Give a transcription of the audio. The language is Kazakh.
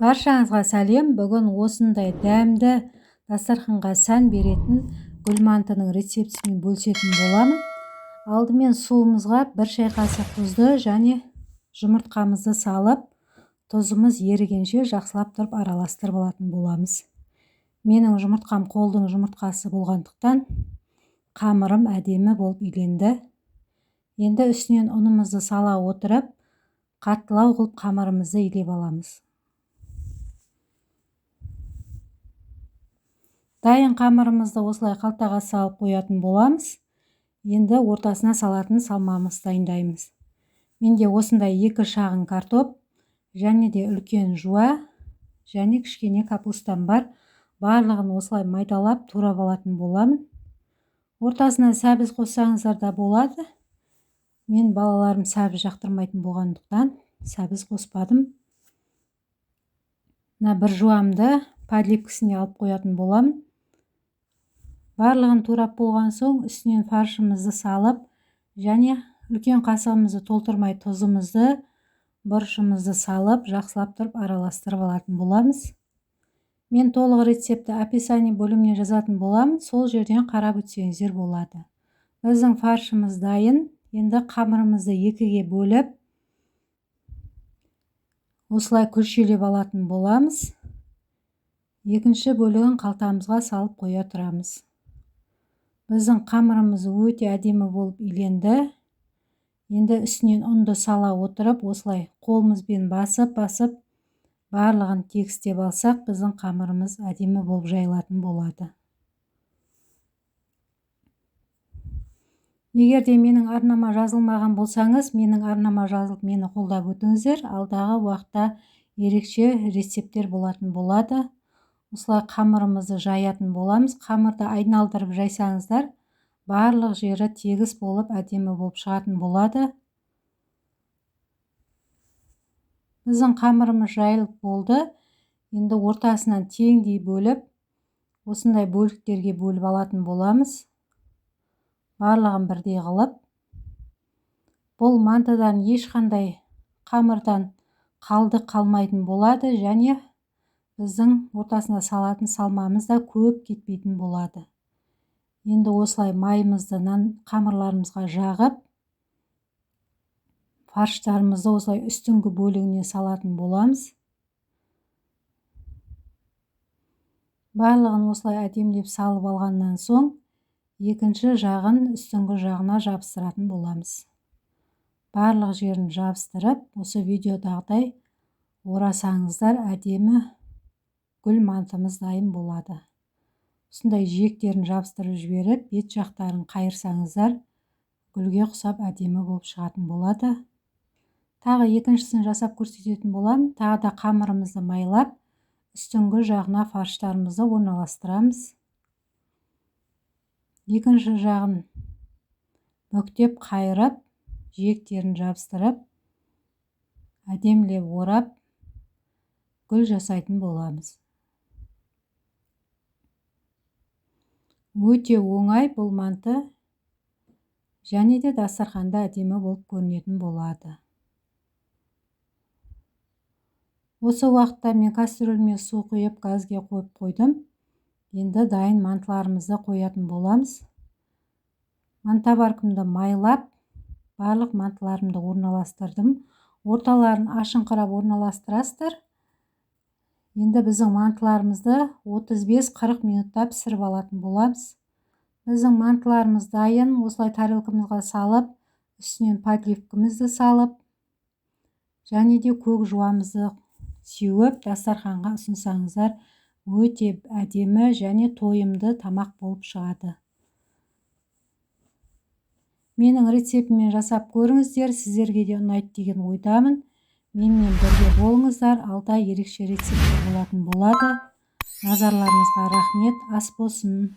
Баршаңызға сәлем. Бүгін осындай дәмді дастарханға сән беретін гүлмантының рецептісімен бөлісетін боламын. Алдымен суымызға 1 шай қасық тұзды және жұмыртқамызды салып, тұзымыз ерігенше жақсылап тұрып араластырып алатын боламыз. Менің жұмыртқам қолдың жұмыртқасы болғандықтан қамырым әдемі болып үйленді. Енді үстінен ұнымызды сала отырып, қаттылау қылып қамырымызды илеп аламыз. Дайын қамырымызды осылай қалтаға салып қоятын боламыз. Енді ортасына салатын салмамызды дайындаймыз. Менде осындай 2 шағын картоп, және де үлкен жуа, және кішкене капустам бар. Барлығын осылай майдалап турап алатын боламын. Ортасына сәбіз қоссаңыздар да болады. Мен балаларым сәбіз жақтырмайтын болғандықтан сәбіз қоспадым. Бір жуамды подливкасіне алып қоятын боламын. Барлығын турап болған соң үстінен фаршымызды салып, және үлкен қасығымызды толтырмай тұзымызды, бұрышымызды салып, жақсылап тұрып араластырып алатын боламыз. Мен толық рецепті описание бөліміне жазатын боламын, сол жерден қарап өтсеңіздер болады. Біздің фаршымыз дайын. Енді қамырымызды 2-ге бөліп, осылай күлшелеп алатын боламыз. Екінші бөлігін қалтамызға салып қоя тұрамыз. Біздің қамырымыз өте әдемі болып үйленді. Енді үстінен ұнды сала отырып, осылай қолымызбен басып, барлығын тегістеп алсақ, біздің қамырымыз әдемі болып жайылатын болады. Егер де менің арнама жазылмаған болсаңыз, менің арнама жазылып мені қолдап өтіңіздер. Алдағы уақытта ерекше рецепттер болатын болады. Осылай қамырымызды жаятын боламыз. Қамырды айналдырып жайсаңыздар, барлық жері тегіс болып, әдемі болып шығатын болады. Біздің қамырымыз жайылып болды. Енді ортасынан теңдей бөліп, осындай бөліктерге бөліп алатын боламыз. Барлығын бірдей қылып. Бұл мантыдан ешқандай қамырдан қалдық қалмайтын болады, және біздің ортасына салатын салмамыз да көп кетпейтін болады. Енді осылай майымызды қамырларымызға жағып, фарштарымызды осылай үстіңгі бөлігіне салатын боламыз. Барлығын осылай әдемілеп салып алғаннан соң, екінші жағын үстіңгі жағына жабыстыратын боламыз. Барлық жерін жабыстырып, осы видеодағыдай орасаңыздар, әдемі гүл мантымыз дайын болады. Осындай жиектерін жабыстырып жіберіп, бет жақтарын қайырсаңыздар, гүлге ұқсап әдемі болып шығатын болады. Тағы екіншісін жасап көрсететін боламын. Тағы да қамырымызды майлап, үстіңгі жағына фарштарымызды орналастырамыз. Екінші жағын бүктеп қайырып, жиектерін жабыстырып, әдемілеп орап, гүл жасайтын боламыз. Өте оңай бұл манты, және де дастарханда әдемі болып көрінетін болады. Осы уақытта мен кастрөліме су құйып, газге қойып қойдым. Енді дайын мантыларымызды қоятын боламыз. Мантабаркымды майлап, барлық мантыларымды орналастырдым. Орталарын ашыңқырап орналастырасыздар. Енді біздің мантыларымызды 35-40 минутта пісіріп алатын боламыз. Біздің мантыларымыз дайын. Осылай тарелкамызға салып, үстінен подливкамызды салып, және де көк жуамызды сеуіп, дастарханға ұсынсаңыздар, өте әдемі және тойымды тамақ болып шығады. Менің рецептіммен жасап көріңіздер, сіздерге де ұнайды деген ойдамын. Менімен бірге болыңыздар, алда ерекше рецепттер болатын болады. Назарларыңызға рахмет, ас болсын.